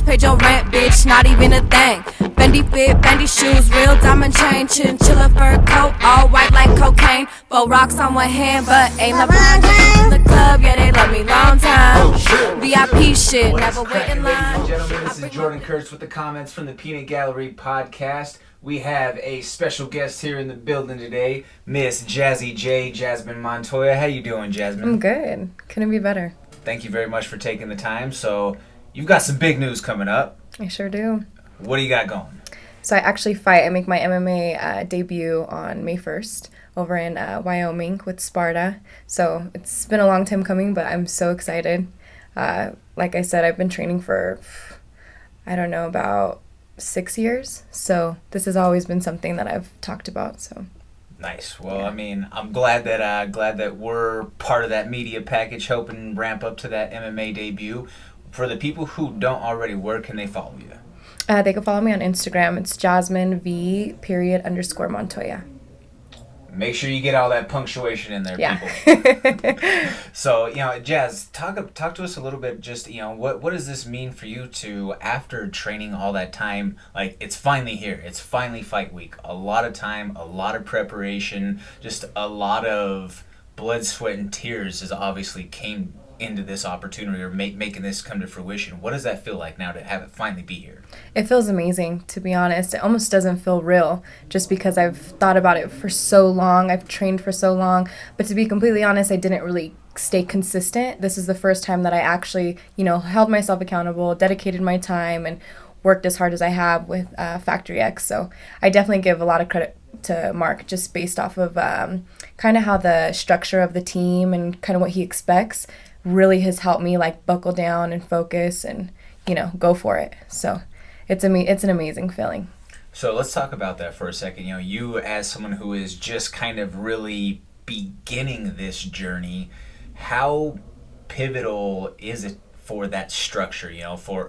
just paid your rent, bitch, not even a thing. Fendi fit, Fendi shoes, real diamond chain, chinchilla fur coat, all white like cocaine. 4 rocks on one hand, but ain't LeBron James in the club, yeah, they love me long time. VIP shit, never wait in line. Ladies and gentlemen, this is Jordan Kurtz with the comments from the Peanut Gallery podcast. We have a special guest here in the building today, Miss Jazzy J, Jasmine Montoya. How you doing, Jasmine? I'm good. Couldn't be better. Thank you very much for taking the time. So, you've got some big news coming up. I sure do. What do you got going? So I actually fight. I make my MMA debut on May 1st over in Wyoming with Sparta. So it's been a long time coming, but I'm so excited. Like I said, I've been training for, I don't know, about 6 years. So this has always been something that I've talked about. So nice. Well, I mean, I'm glad that we're part of that media package, helping ramp up to that MMA debut. For the people who don't already, where can they follow you? They can follow me on Instagram. It's Jasmine_Montoya. Make sure you get all that punctuation in there, yeah. people. So, Jazz, talk to us a little bit. Just, what does this mean for you to, after training all that time, like, it's finally here. It's finally fight week. A lot of time, a lot of preparation, just a lot of blood, sweat, and tears has obviously came into this opportunity or making this come to fruition. What does that feel like now to have it finally be here? It feels amazing, to be honest. It almost doesn't feel real just because I've thought about it for so long. I've trained for so long. But to be completely honest, I didn't really stay consistent. This is the first time that I actually, held myself accountable, dedicated my time, and worked as hard as I have with Factory X. So I definitely give a lot of credit to Mark just based off of kind of how the structure of the team and kind of what he expects really has helped me like buckle down and focus and, go for it. So it's an amazing feeling. So let's talk about that for a second. You as someone who is just kind of really beginning this journey, how pivotal is it for that structure,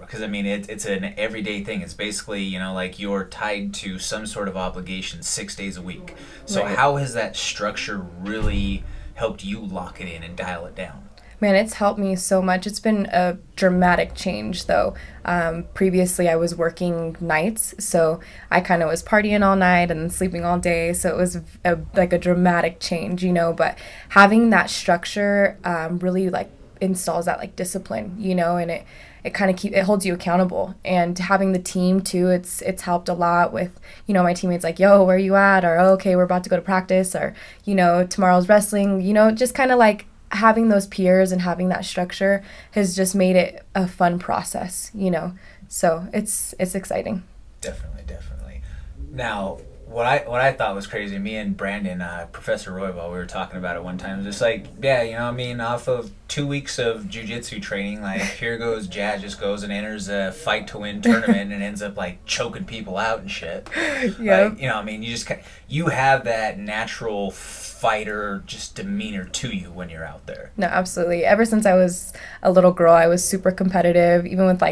because I mean, it's an everyday thing. It's basically, like you're tied to some sort of obligation 6 days a week. So Right. How has that structure really helped you lock it in and dial it down? Man, it's helped me so much. It's been a dramatic change, though. Previously, I was working nights, so I kind of was partying all night and sleeping all day, so it was a dramatic change, But having that structure really, installs that, discipline, and it kind of it holds you accountable. And having the team, too, it's helped a lot with, my teammates like, yo, where are you at? Or, oh, okay, we're about to go to practice. Or, tomorrow's wrestling, just kind of having those peers and having that structure has just made it a fun process, so it's exciting. Definitely. Now, what I thought was crazy, me and Brandon, Professor Roybal, we were talking about it one time, just off of 2 weeks of jiu-jitsu training, here goes Jazz, just goes and enters a fight to win tournament and ends up choking people out and shit. Yeah. You have that natural fighter just demeanor to you when you're out there. No, absolutely. Ever since I was a little girl, I was super competitive, even with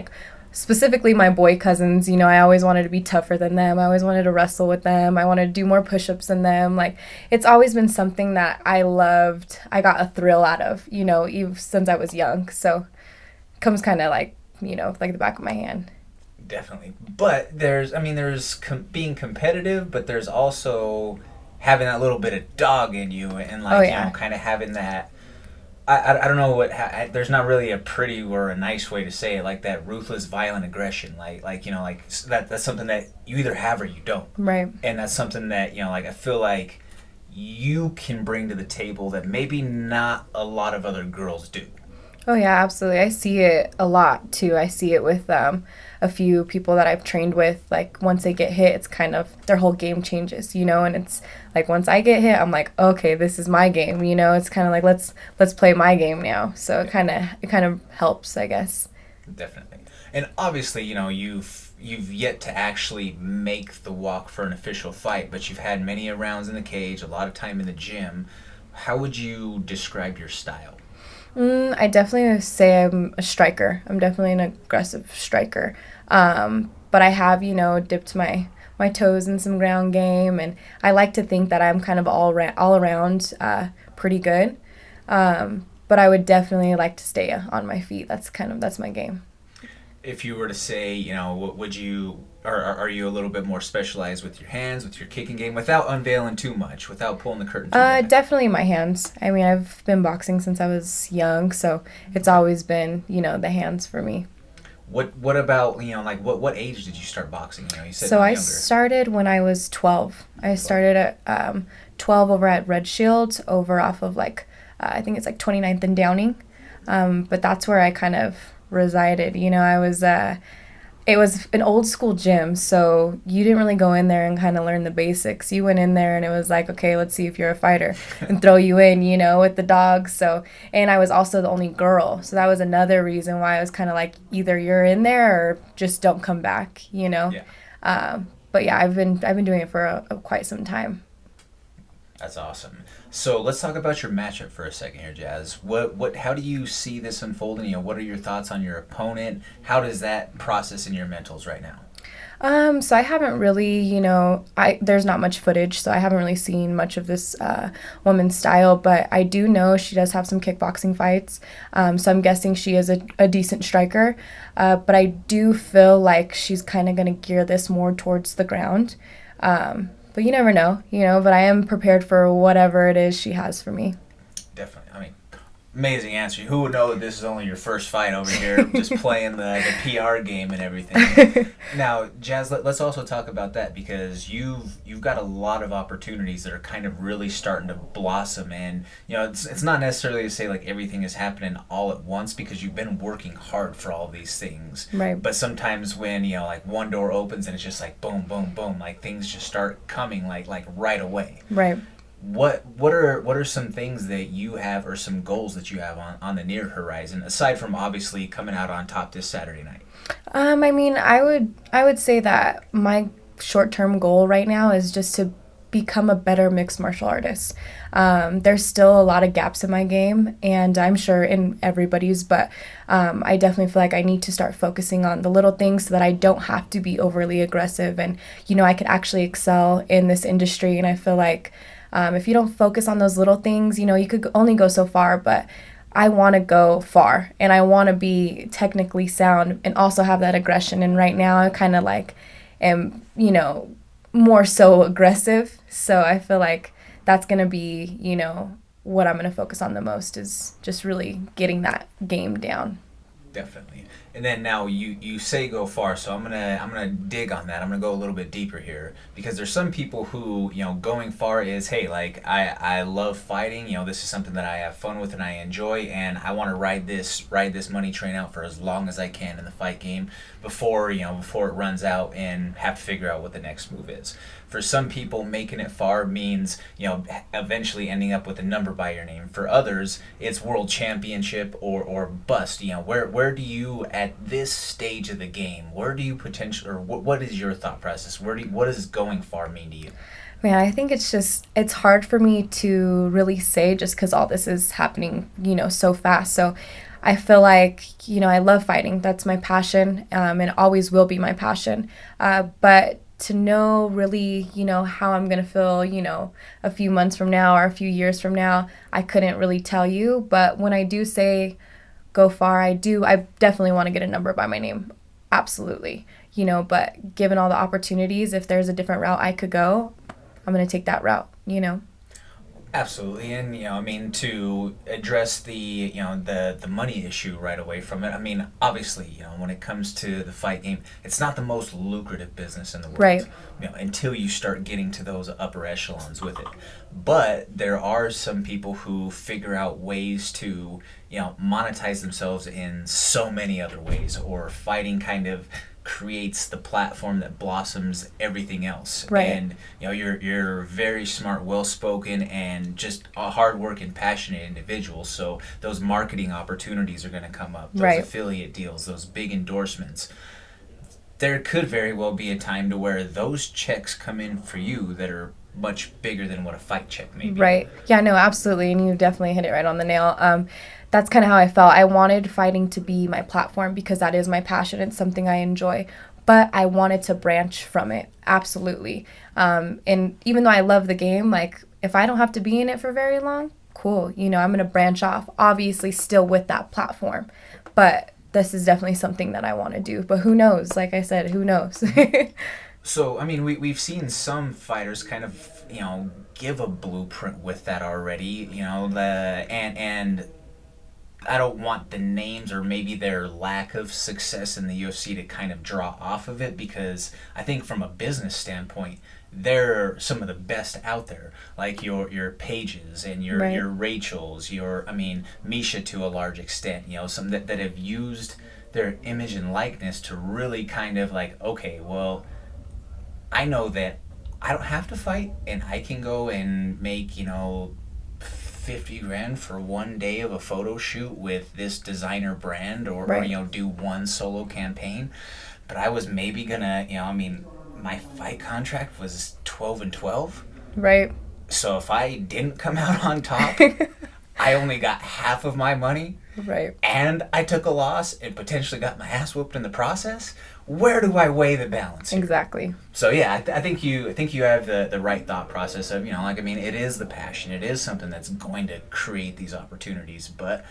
specifically my boy cousins. I always wanted to be tougher than them. I always wanted to wrestle with them. I wanted to do more push-ups than them. It's always been something that I loved. I got a thrill out of, even since I was young. So it comes kind of like the back of my hand. Definitely. But there's being competitive, but there's also having that little bit of dog in you and kind of having that, I don't know there's not really a pretty or a nice way to say it, that ruthless violent aggression, that's something that you either have or you don't. Right. And that's something that, I feel like you can bring to the table that maybe not a lot of other girls do. Oh, yeah, absolutely. I see it a lot, too. I see it with a few people that I've trained with. Once they get hit, it's kind of their whole game changes, and it's once I get hit, I'm like, okay, this is my game, It's kind of let's play my game now. So it kind of helps, I guess. Definitely. And obviously, you've yet to actually make the walk for an official fight, but you've had many rounds in the cage, a lot of time in the gym. How would you describe your style? I definitely would say I'm a striker. I'm definitely an aggressive striker. But I have, dipped my toes in some ground game, and I like to think that I'm kind of all around pretty good. But I would definitely like to stay on my feet. That's my game. if you were to say, would you, or are you a little bit more specialized with your hands, with your kicking game, without unveiling too much, without pulling the curtain too back? Definitely my hands. I mean, I've been boxing since I was young, so it's always been, the hands for me. What about, like what age did you start boxing? You said So I younger. started when I was 12. I started at 12 over at Red Shield, over off of I think it's 29th and Downing. But that's where I kind of resided. It was an old school gym, so you didn't really go in there and kind of learn the basics. You went in there and it was like, okay, let's see if you're a fighter, and throw you in, with the dogs. So, and I was also the only girl, so that was another reason why I was kind of like, either you're in there or just don't come back, Yeah. But yeah, I've been doing it for quite some time. That's awesome. So let's talk about your matchup for a second here, Jazz. How do you see this unfolding? What are your thoughts on your opponent? How does that process in your mentals right now? So I haven't really, there's not much footage, so I haven't really seen much of this woman's style, but I do know she does have some kickboxing fights, so I'm guessing she is a decent striker, but I do feel like she's kind of going to gear this more towards the ground. But you never know, but I am prepared for whatever it is she has for me. Definitely. I mean, amazing answer. Who would know that this is only your first fight over here, just playing the PR game and everything. Now, Jazz, let's also talk about that, because you've got a lot of opportunities that are kind of really starting to blossom, and it's not necessarily to say like everything is happening all at once, because you've been working hard for all these things. Right. But sometimes when like one door opens and it's just like boom, boom, boom, like things just start coming like right away. Right. What are some things that you have, or some goals that you have on the near horizon, aside from obviously coming out on top this Saturday night? I mean, I would say that my short-term goal right now is just to become a better mixed martial artist. There's still a lot of gaps in my game, and I'm sure in everybody's, but I definitely feel like I need to start focusing on the little things so that I don't have to be overly aggressive, and I could actually excel in this industry. And I feel like if you don't focus on those little things, you could only go so far, but I want to go far, and I want to be technically sound and also have that aggression. And right now I kind of am, more so aggressive. So I feel like that's going to be, what I'm going to focus on the most, is just really getting that game down. Definitely. And then now you say go far, so I'm gonna dig on that. I'm gonna go a little bit deeper here, because there's some people who going far is, hey, like I love fighting. This is something that I have fun with and I enjoy, and I want to ride this money train out for as long as I can in the fight game before it runs out and have to figure out what the next move is. For some people, making it far means eventually ending up with a number by your name. For others, it's world championship or bust. Where do you, at this stage of the game, where do you what is your thought process? What does going far mean to you? Man, I think it's hard for me to really say, just because all this is happening, so fast. So I feel like, I love fighting. That's my passion, and always will be my passion. But to know really, how I'm going to feel, a few months from now or a few years from now, I couldn't really tell you. But when I do say go far, I definitely want to get a number by my name. Absolutely. But given all the opportunities, if there's a different route I could go, I'm going to take that route, Absolutely. And to address the the money issue right away from it, obviously, when it comes to the fight game, it's not the most lucrative business in the world. Right. Until you start getting to those upper echelons with it. But there are some people who figure out ways to monetize themselves in so many other ways, or fighting kind of creates the platform that blossoms everything else. Right. And you're very smart, well-spoken, and just a hard-working, passionate individual. So those marketing opportunities are going to come up. Those Right. affiliate deals, those big endorsements. There could very well be a time to where those checks come in for you that are much bigger than what a fight check may be. Right. Yeah, no, absolutely. And you definitely hit it right on the nail. That's kind of how I felt. I wanted fighting to be my platform, because that is my passion. It's something I enjoy. But I wanted to branch from it. Absolutely. And even though I love the game, if I don't have to be in it for very long, cool. I'm going to branch off, obviously still with that platform. But this is definitely something that I want to do. But who knows? Like I said, who knows? So, I mean, we've seen some fighters kind of, give a blueprint with that already, and I don't want the names or maybe their lack of success in the UFC to kind of draw off of it, because I think from a business standpoint, they're some of the best out there, like your Paiges and your Right. your Rachels, Misha to a large extent, some that have used their image and likeness to really kind of like, okay, well, I know that I don't have to fight, and I can go and make 50 grand for one day of a photo shoot with this designer brand, or Right. do one solo campaign. But I was maybe gonna, my fight contract was 12 and 12. Right. So if I didn't come out on top, I only got half of my money, Right. and I took a loss and potentially got my ass whooped in the process. Where do I weigh the balance here? Exactly. So yeah, I think you have the right thought process of, it is the passion, it is something that's going to create these opportunities. But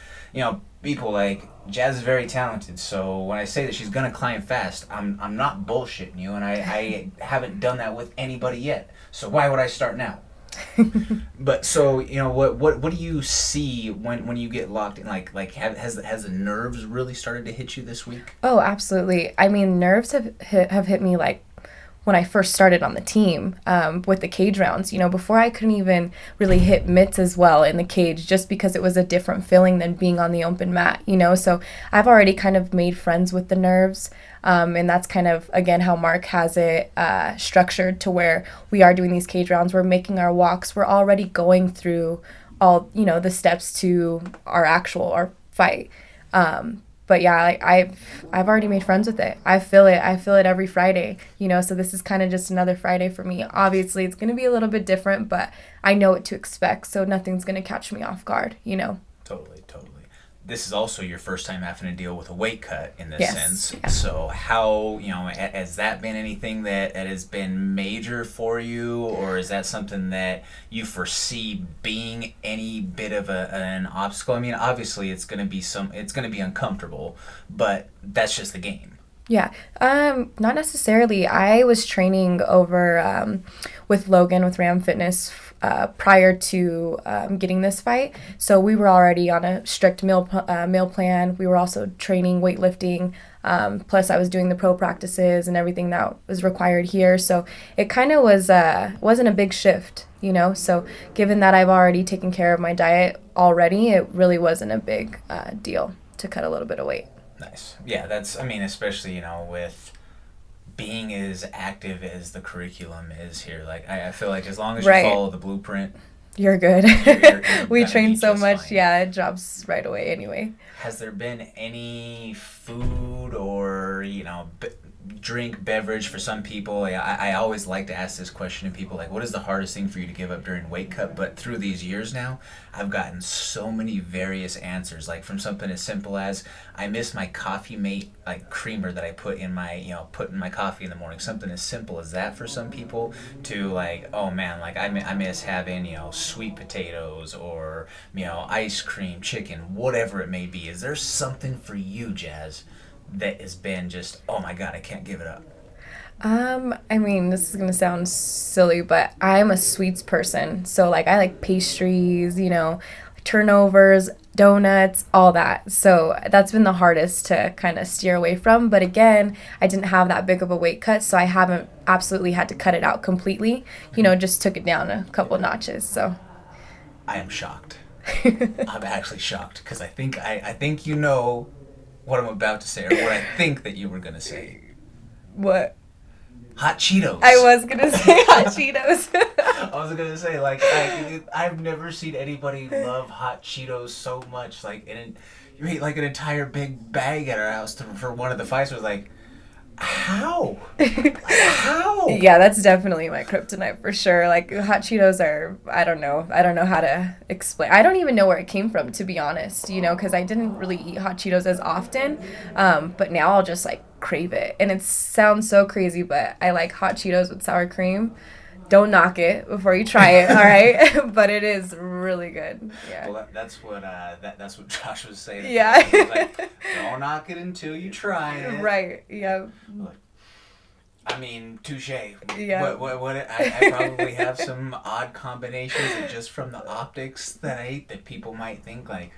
people like Jazz is very talented. So when I say that she's gonna climb fast, I'm not bullshitting you, and I haven't done that with anybody yet. So why would I start now? But so what do you see when you get locked in? Like has the nerves really started to hit you this week? Oh, absolutely. I mean, nerves have hit me like when I first started on the team with the cage rounds. Before I couldn't even really hit mitts as well in the cage, just because it was a different feeling than being on the open mat. So I've already kind of made friends with the nerves. And that's kind of, again, how Mark has it structured, to where we are doing these cage rounds. We're making our walks. We're already going through all, the steps to our fight. But yeah, I've already made friends with it. I feel it every Friday, so this is kind of just another Friday for me. Obviously, it's going to be a little bit different, but I know what to expect, so nothing's going to catch me off guard. Totally. This is also your first time having to deal with a weight cut in this Yes, sense. yeah. So how, has that been anything that has been major for you, or is that something that you foresee being any bit of an obstacle? I mean, obviously it's going to be uncomfortable, but that's just the game. Yeah, not necessarily. I was training over with Logan with Ram Fitness prior to getting this fight, so we were already on a strict meal plan. We were also training weightlifting. Plus, I was doing the pro practices and everything that was required here. So it kind of wasn't a big shift, So given that I've already taken care of my diet already, it really wasn't a big deal to cut a little bit of weight. Nice. Yeah, especially, with being as active as the curriculum is here. Like, I feel like as long as you Right. follow the blueprint, You're good. you're We gonna train be so just much, fine. yeah, it drops right away anyway. Has there been any food or, drink, beverage for some people? I always like to ask this question to people, like, what is the hardest thing for you to give up during weight cut? But through these years now, I've gotten so many various answers, like from something as simple as, I miss my Coffee Mate, like, creamer that I put in my coffee in the morning. Something as simple as that for some people, to like, oh man, like I miss having, sweet potatoes, or, ice cream, chicken, whatever it may be. Is there something for you, Jazz, that has been just, oh my god, I can't give it up? I mean, this is gonna sound silly, but I'm a sweets person. So like I like pastries, turnovers, donuts, all that. So that's been the hardest to kind of steer away from. But again, I didn't have that big of a weight cut, so I haven't absolutely had to cut it out completely. Just took it down a couple notches. So I am shocked. I'm actually shocked, because I think you know what I'm about to say, or what I think that you were gonna say. what? Hot Cheetos. I was gonna say hot Cheetos. I was gonna say, like, I've never seen anybody love hot Cheetos so much. Like, you ate like an entire big bag at our house for one of the fights. Was like, how? Like, how? Yeah, that's definitely my kryptonite for sure. Like hot Cheetos are, I don't know how to explain. I don't even know where it came from, to be honest, because I didn't really eat hot Cheetos as often. But now I'll just like crave it. And it sounds so crazy, but I like hot Cheetos with sour cream. don't knock it before you try it, all right? But it is really good. Yeah. Well, that's what Josh was saying. Yeah. He's like, don't knock it until you try it. Right. Yeah. I mean, touche. Yeah. What I probably have some odd combinations that just from the optics that I ate that people might think like,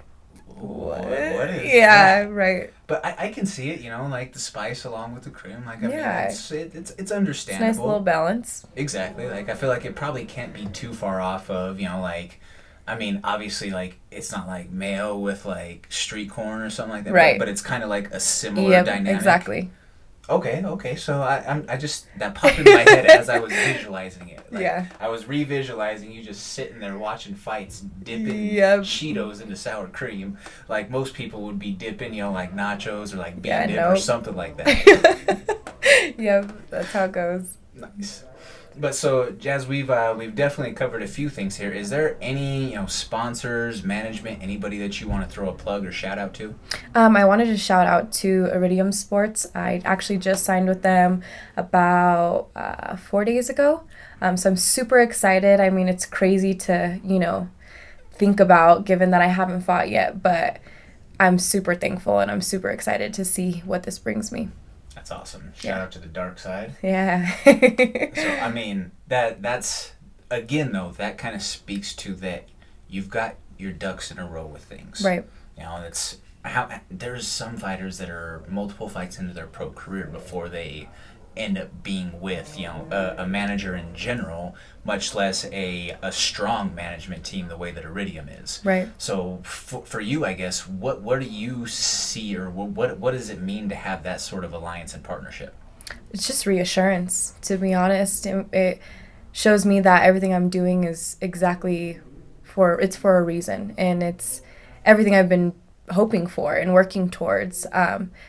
what is that? Right. But I can see it, like the spice along with the cream. Like, I mean, it's understandable. It's a nice little balance. Exactly. Like, I feel like it probably can't be too far off of, like, I mean, obviously, like, it's not like mayo with, like, street corn or something like that. Right. But it's kind of like a similar dynamic. Exactly. Okay. So I just, that popped in my head as I was visualizing it. Like, Yeah. I was revisualizing you just sitting there watching fights, dipping Cheetos into sour cream. Like most people would be dipping, like nachos or like bean dip or something like that. Yep, that's how it goes. Nice. But so, Jazz, we've definitely covered a few things here. Is there any sponsors, management, anybody that you want to throw a plug or shout out to? I wanted to shout out to Iridium Sports. I actually just signed with them about 4 days ago. So I'm super excited. I mean, it's crazy to think about, given that I haven't fought yet, but I'm super thankful and I'm super excited to see what this brings me. That's awesome. Shout out to the dark side. Yeah. So, I mean, that's, again, though, that kind of speaks to that you've got your ducks in a row with things. Right. It's there's some fighters that are multiple fights into their pro career before they end up being with, a manager in general, much less a strong management team the way that Iridium is. Right. So for you, I guess, what do you see, or what does it mean to have that sort of alliance and partnership? It's just reassurance, to be honest. It shows me that everything I'm doing is exactly for a reason, and it's everything I've been hoping for and working towards.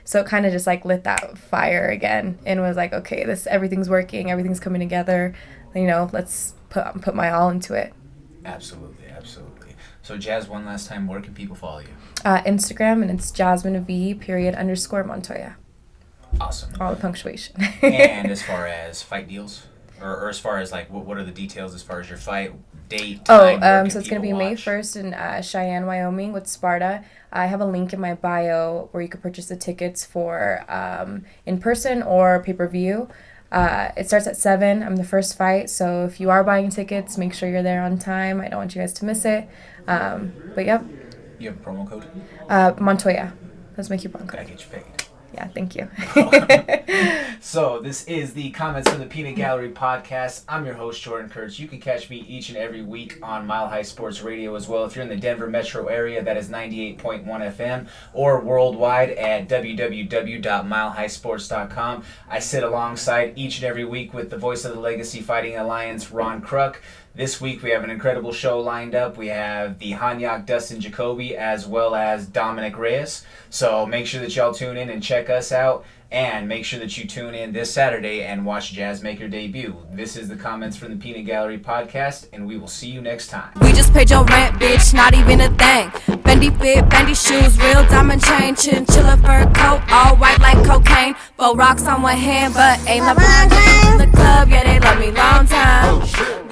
So it kind of just like lit that fire again and was like, okay, everything's working, everything's coming together. Let's put my all into it. Absolutely. So Jazz, one last time, where can people follow you? Instagram, and it's Jasmine _Montoya. Awesome. All the punctuation. And as far as fight deals, or as far as like what are the details as far as your fight date? Time, so it's going to be May 1st in Cheyenne, Wyoming with Sparta. I have a link in my bio where you could purchase the tickets for in person or pay-per-view. It starts at 7. I'm the first fight, so if you are buying tickets, make sure you're there on time. I don't want you guys to miss it. But yep. You have a promo code? Montoya. Let's make your promo code. Gotta get you paid. Yeah, thank you. So this is the Comments from the Peanut Gallery podcast. I'm your host, Jordan Kurtz. You can catch me each and every week on Mile High Sports Radio as well. If you're in the Denver metro area, that is 98.1 FM, or worldwide at www.milehighsports.com. I sit alongside each and every week with the voice of the Legacy Fighting Alliance, Ron Kruk. This week we have an incredible show lined up. We have the Hanyak Dustin Jacoby as well as Dominic Reyes. So make sure that y'all tune in and check us out. And make sure that you tune in this Saturday and watch Jazz make her debut. This is the Comments from the Peanut Gallery podcast, and we will see you next time. We just paid your rent, bitch, not even a thing. Fendi fit, Fendi shoes, real diamond chain, chinchilla fur coat, all white like cocaine. 4 rocks on one hand, but ain't LeBron James in the club, yeah, they love me long time.